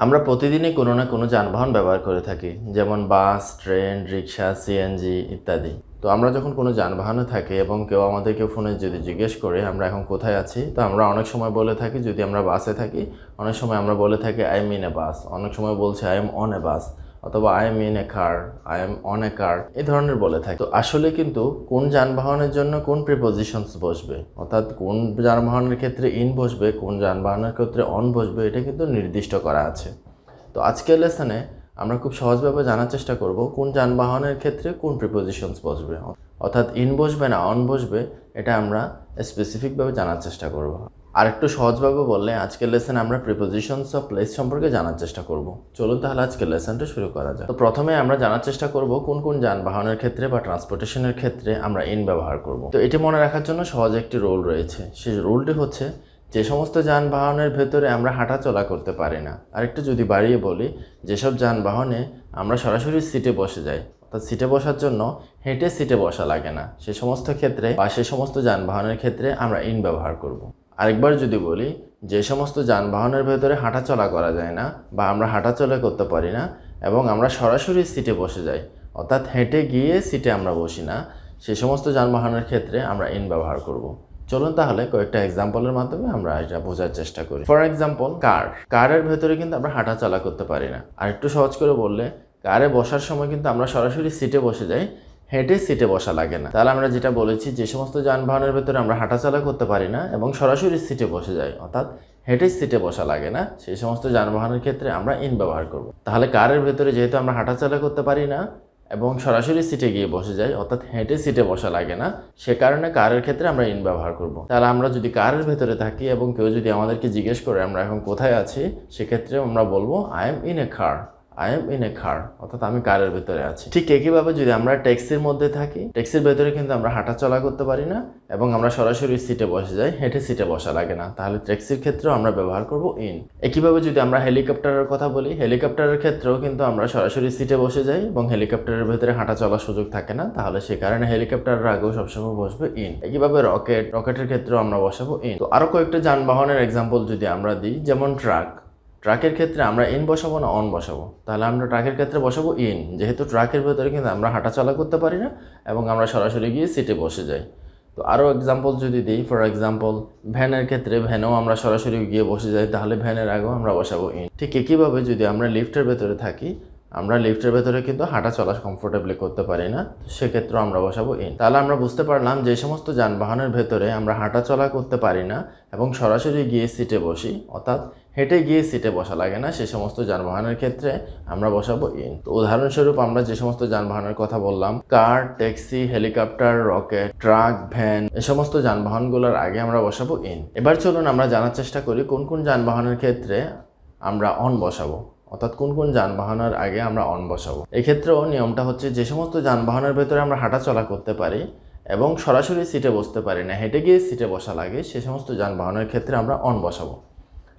আমরা প্রতিদিনই কোনো না কোনো যানবাহন ব্যবহার করে থাকি, যেমন বাস, ট্রেন, রিক্সা, সিএনজি ইত্যাদি। তো আমরা যখন কোনো যানবাহনে থাকি এবং কেউ আমাদেরকে ফোনে যদি জিজ্ঞেস করে আমরা এখন কোথায় আছি, তো আমরা অনেক সময় বলে থাকি, যদি আমরা বাসে থাকি অনেক সময় আমরা বলে থাকি I am in a bus, অনেক সময় বলছি I am on a bus, অথবা I am in a car, I am on a car, এই ধরনের বলে থাকি। তো আসলে কিন্তু কোন যানবাহনের জন্য কোন প্রিপোজিশনস বসবে, অর্থাৎ কোন যানবাহনের ক্ষেত্রে ইন বসবে, কোন যানবাহনের ক্ষেত্রে অন বসবে, এটা কিন্তু নির্দিষ্ট করা আছে। তো আজকের লেসনে আমরা খুব সহজভাবে জানার চেষ্টা করব কোন যানবাহনের ক্ষেত্রে কোন প্রিপোজিশনস বসবে, অর্থাৎ ইন বসবে না অন বসবে, এটা আমরা স্পেসিফিকভাবে জানার চেষ্টা করব। আর একটু সহজভাবে বললে আজকের লেসনে আমরা প্রিপোজিশনস অফ প্লেস সম্পর্কে জানার চেষ্টা করব। চলুন তাহলে আজকের লেসনটা শুরু করা যায়। তো প্রথমে আমরা জানার চেষ্টা করব কোন কোন যানবাহনের ক্ষেত্রে বা ট্রান্সপোর্টেশনের ক্ষেত্রে আমরা ইন ব্যবহার করব। তো এটি মনে রাখার জন্য সহজ একটি রুল রয়েছে। সেই রুলটি হচ্ছে, যে সমস্ত যানবাহনের ভেতরে আমরা হাঁটা চলা করতে পারি না, আর একটু যদি বাড়িয়ে বলি, যেসব যানবাহনে আমরা সরাসরি সিটে বসে যাই, অর্থাৎ সিটে বসার জন্য হেঁটে সিটে বসা লাগে না, সে সমস্ত ক্ষেত্রে বা সে সমস্ত যানবাহনের ক্ষেত্রে আমরা ইন ব্যবহার করব। আরেকবার যদি বলি, যে সমস্ত যানবাহনের ভেতরে হাঁটা চলা করা যায় না বা আমরা হাঁটা চলা করতে পারি না এবং আমরা সরাসরি সিটে বসে যাই, অর্থাৎ হেঁটে গিয়ে সিটে আমরা বসি না, সে সমস্ত যানবাহনের ক্ষেত্রে আমরা ইন ব্যবহার করব। চলুন তাহলে কয়েকটা এক্সাম্পলের মাধ্যমে আমরা এটা বোঝার চেষ্টা করি। ফর এক্সাম্পল, কারের ভেতরে কিন্তু আমরা হাঁটা চলা করতে পারি না। আর একটু সহজ করে বললে, কারে বসার সময় কিন্তু আমরা সরাসরি সিটে বসে যাই, হেঁটে সিটে বসা লাগে না। তাহলে আমরা যেটা বলেছি, যে সমস্ত যানবাহনের ভেতরে আমরা হাঁটা চলা করতে পারি না এবং সরাসরি সিটে বসে যাই, অর্থাৎ হেঁটে সিটে বসা লাগে না, সেই সমস্ত যানবাহনের ক্ষেত্রে আমরা ইন ব্যবহার করব। তাহলে কারের ভেতরে যেহেতু আমরা হাঁটা চলা করতে পারি না এবং সরাসরি সিটে গিয়ে বসে যাই, অর্থাৎ হেঁটে সিটে বসা লাগে না, সে কারণে কারের ক্ষেত্রে আমরা ইন ব্যবহার করব। তাহলে আমরা যদি কারের ভেতরে থাকি এবং কেউ যদি আমাদেরকে জিজ্ঞেস করে আমরা এখন কোথায় আছি, সেক্ষেত্রে আমরা বলবো I am in a car, I am in a car, অর্থাৎ আমি কারের ভেতরে আছি। ঠিক একইভাবে যদি আমরা ট্যাক্সির মধ্যে থাকি, ট্যাক্সির ভেতরে কিন্তু আমরা হাঁটা চলা করতে পারি না এবং আমরা সরাসরি সিটে বসে যাই, হেঁটে সিটে বসা লাগে না, তাহলে ট্যাক্সির ক্ষেত্রেও আমরা ব্যবহার করব ইন। একইভাবে যদি আমরা হেলিকপ্টারের কথা বলি, হেলিকপ্টারের ক্ষেত্রেও কিন্তু আমরা সরাসরি সিটে বসে যাই এবং হেলিকপ্টারের ভেতরে হাঁটা চলার সুযোগ থাকে না, তাহলে সে কারণে হেলিকপ্টারের আগেও সবসময় বসবে ইন। একইভাবে রকেটের ক্ষেত্রেও আমরা বসাবো ইন। তো আরো কয়েকটা যানবাহনের এক্সাম্পল যদি আমরা দিই, যেমন ট্রাকের ক্ষেত্রে আমরা ইন বসাবো না অন বসাবো, তাহলে আমরা ট্রাকের ক্ষেত্রে বসাবো ইন, যেহেতু ট্রাকের ভেতরে কিন্তু আমরা হাঁটা চলা করতে পারি না এবং আমরা সরাসরি গিয়ে সিটে বসে যাই। তো আরও এক্সাম্পল যদি দিই, ফর এক্সাম্পল ভ্যানের ক্ষেত্রে ভ্যানেও আমরা সরাসরি গিয়ে বসে যাই, তাহলে ভ্যানের আগেও আমরা বসাবো ইন। ঠিক একইভাবে যদি আমরা লিফটের ভেতরে থাকি, আমরা লিফটের ভেতরে কিন্তু হাঁটা চলা কমফোর্টেবলি করতে পারি না, সেক্ষেত্রেও আমরা বসাবো ইন। তাহলে আমরা বুঝতে পারলাম যে সমস্ত যানবাহনের ভেতরে আমরা হাঁটা চলা করতে পারি না এবং সরাসরি গিয়ে সিটে বসি, অর্থাৎ হেঁটে গিয়ে সিটে বসা লাগে না, সে সমস্ত যানবাহনের ক্ষেত্রে আমরা বসাবো ইন। তো উদাহরণস্বরূপ আমরা যে সমস্ত যানবাহনের কথা বললাম, car, taxi, helicopter, rocket, truck, van, এই সমস্ত যানবাহনগুলোর আগে আমরা বসাবো ইন। এবার চলুন আমরা জানার চেষ্টা করি কোন কোন যানবাহনের ক্ষেত্রে আমরা অন বসাবো, অর্থাৎ কোন কোন যানবাহনের আগে আমরা অন বসাবো। এক্ষেত্রেও নিয়মটা হচ্ছে, যে সমস্ত যানবাহনের ভেতরে আমরা হাঁটা চলা করতে পারি এবং সরাসরি সিটে বসতে পারি না, হেঁটে গিয়ে সিটে বসা লাগে, সে সমস্ত যানবাহনের ক্ষেত্রে আমরা অন বসাবো।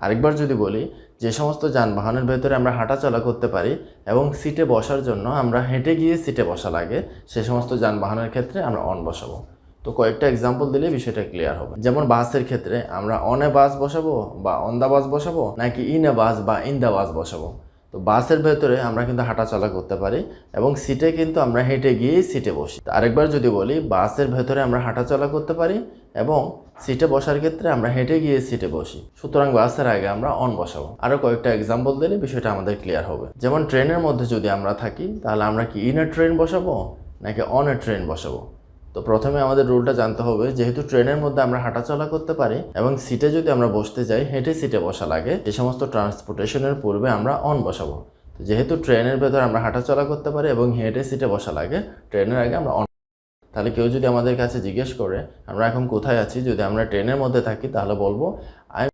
আরেকবার যদি বলি, যে সমস্ত যানবাহনের ভেতরে আমরা হাঁটা চলা করতে পারি এবং সিটে বসার জন্য আমরা হেঁটে গিয়ে সিটে বসা লাগে, সে সমস্ত যানবাহনের ক্ষেত্রে আমরা অন বসাবো। তো কয়েকটা এক্সাম্পল দিলে বিষয়টা ক্লিয়ার হবে। যেমন বাসের ক্ষেত্রে আমরা অন এ বাস বসাবো বা অন দ্য বাস বসাবো, নাকি ইন এ বাস বা ইন দ্য বাস বসাবো। তো বাসের ভেতরে আমরা কিন্তু হাঁটা চলা করতে পারি এবং সিটে কিন্তু আমরা হেঁটে গিয়ে সিটে বসি। আরেকবার যদি বলি, বাসের ভেতরে আমরা হাঁটা চলা করতে পারি এবং সিটে বসার ক্ষেত্রে আমরা হেঁটে গিয়ে সিটে বসি, সুতরাং বাসের আগে আমরা অন বসাবো। আরও কয়েকটা এক্সাম্পল দিলে বিষয়টা আমাদের ক্লিয়ার হবে। যেমন ট্রেনের মধ্যে যদি আমরা থাকি, তাহলে আমরা কি ইন এ ট্রেন বসাবো নাকি অন এ ট্রেন বসাবো। তো প্রথমে আমাদের রুলটা জানতে হবে, যেহেতু ট্রেনের মধ্যে আমরা হাঁটা চলা করতে পারি এবং সিটে যদি আমরা বসতে যাই হেঁটে সিটে বসা লাগে, যে সমস্ত ট্রান্সপোর্টেশনের পূর্বে আমরা অন বসাবো। তো যেহেতু ট্রেনের ভেতর আমরা হাঁটা চলা করতে পারি এবং হেঁটে সিটে বসা লাগে, ট্রেনের আগে আমরা অন। তাহলে কেউ যদি আমাদের কাছে জিজ্ঞেস করে আমরা এখন কোথায় আছি, যদি আমরা ট্রেনের মধ্যে থাকি তাহলে বলবো আই।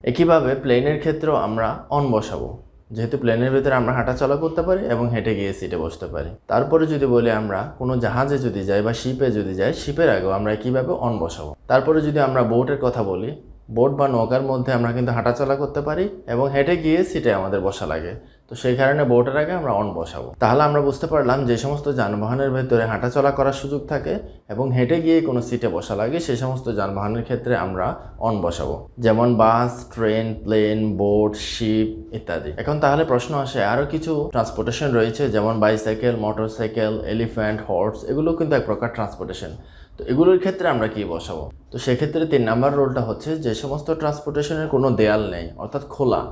একইভাবে প্লেনের ক্ষেত্রেও আমরা অন বসাবো, যেহেতু প্লেনের ভিতরে আমরা হাঁটা চলা করতে পারি এবং হেঁটে গিয়ে সিটে বসতে পারি। তারপরে যদি বলি আমরা কোনো জাহাজে যদি যাই বা শিপে যদি যাই, শিপের আগেও আমরা কীভাবে অন বসাবো। তারপরে যদি আমরা বোটের কথা বলি, বোট বা নৌকার মধ্যে আমরা কিন্তু হাঁটাচলা করতে পারি এবং হেঁটে গিয়ে সিটে আমাদের বসা লাগে। তো সেই কারণে বোটের আগে আমরা অন বসাবো। তাহলে আমরা বুঝতে পারলাম যে সমস্ত যানবাহনের ভেতরে হাঁটাচলা করার সুযোগ থাকে এবং হেঁটে গিয়ে কোনো সিটে বসা লাগে সেই সমস্ত যানবাহনের ক্ষেত্রে আমরা অন বসাবো, যেমন বাস, ট্রেন, প্লেন, বোট, শিপ ইত্যাদি। এখন তাহলে প্রশ্ন আসে, আরও কিছু ট্রান্সপোর্টেশন রয়েছে যেমন বাইসাইকেল, মোটরসাইকেল, এলিফ্যান্ট, হর্স, এগুলো কিন্তু এক প্রকার ট্রান্সপোর্টেশন। তো এগুলোর ক্ষেত্রে আমরা কি বসাবো? তো সেক্ষেত্রে 3 নাম্বার রুলটা হচ্ছে যে সমস্ত ট্রান্সপোর্টেশনের কোনো দেয়াল নেই অর্থাৎ খোলা,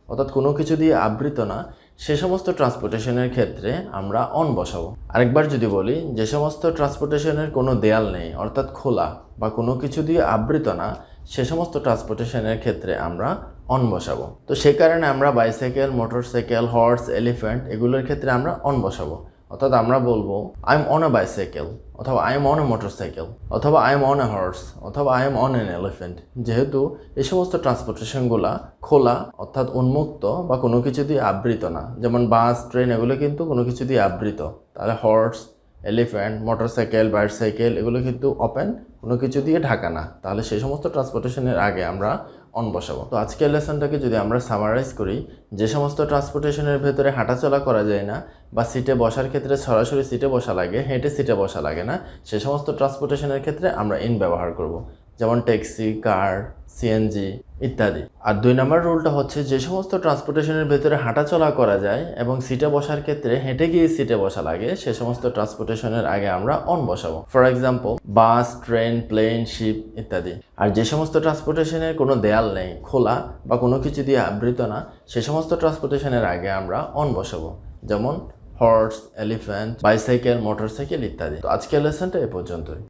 অর্থাৎ কোনো কিছু দিয়ে আবৃত না, সে সমস্ত ট্রান্সপোর্টেশনের ক্ষেত্রে আমরা অন বসাবো। আরেকবার যদি বলি, যে সমস্ত ট্রান্সপোর্টেশনের কোনো দেয়াল নেই অর্থাৎ খোলা বা কোনো কিছু দিয়ে আবৃত না, সে সমস্ত ট্রান্সপোর্টেশনের ক্ষেত্রে আমরা অন বসাবো। তো সেই কারণে আমরা বাইসাইকেল, মোটরসাইকেল, হর্স, এলিফ্যান্ট এগুলোর ক্ষেত্রে আমরা অন বসাবো। অর্থাৎ আমরা বলবো I am on a bicycle, অথবা I am on a motorcycle, অথবা I am on a horse, অথবা I am on an elephant. যেহেতু এই সমস্ত ট্রান্সপোর্টেশনগুলা খোলা অর্থাৎ উন্মুক্ত বা কোনো কিছু দিয়ে আবৃত না, যেমন বাস, ট্রেন এগুলো কিন্তু কোনো কিছু দিয়ে আবৃত, তাহলে হর্স, এলিফ্যান্ট, মোটরসাইকেল, বাইসাইকেল এগুলো কিন্তু ওপেন, কোনো কিছু দিয়ে ঢাকা না, তাহলে সেই সমস্ত ট্রান্সপোর্টেশনের আগে আমরা অন বসাবো। তো আজকের লেসনটাকে যদি আমরা সামারাইজ করি, যে সমস্ত ট্রান্সপোর্টেশনের ভেতরে হাঁটাচলা করা যায় না বা সিটে বসার ক্ষেত্রে সরাসরি সিটে বসা লাগে, হেঁটে সিটে বসা লাগে না, সে সমস্ত ট্রান্সপোর্টেশনের ক্ষেত্রে আমরা ইন ব্যবহার করব, যেমন ট্যাক্সি, কার, সিএনজি ইত্যাদি। আর 2 নাম্বার রুলটা হচ্ছে যে সমস্ত ট্রান্সপোর্টেশনের ভেতরে হাঁটাচলা করা যায় এবং সিটে বসার ক্ষেত্রে হেঁটে গিয়ে সিটে বসা লাগে, সে সমস্ত ট্রান্সপোর্টেশনের আগে আমরা অন বসাবো। For example bus, train, plane, ship ইত্যাদি। আর যে সমস্ত ট্রান্সপোর্টেশনের কোনো দেয়াল নেই, খোলা বা কোনো কিছু দিয়ে আবৃত না, সে সমস্ত ট্রান্সপোর্টেশনের আগে আমরা অন বসাবো, যেমন হর্স, এলিফ্যান্ট, বাইসাইকেল, মোটরসাইকেল ইত্যাদি। তো আজকের লেসনটা এ পর্যন্তই।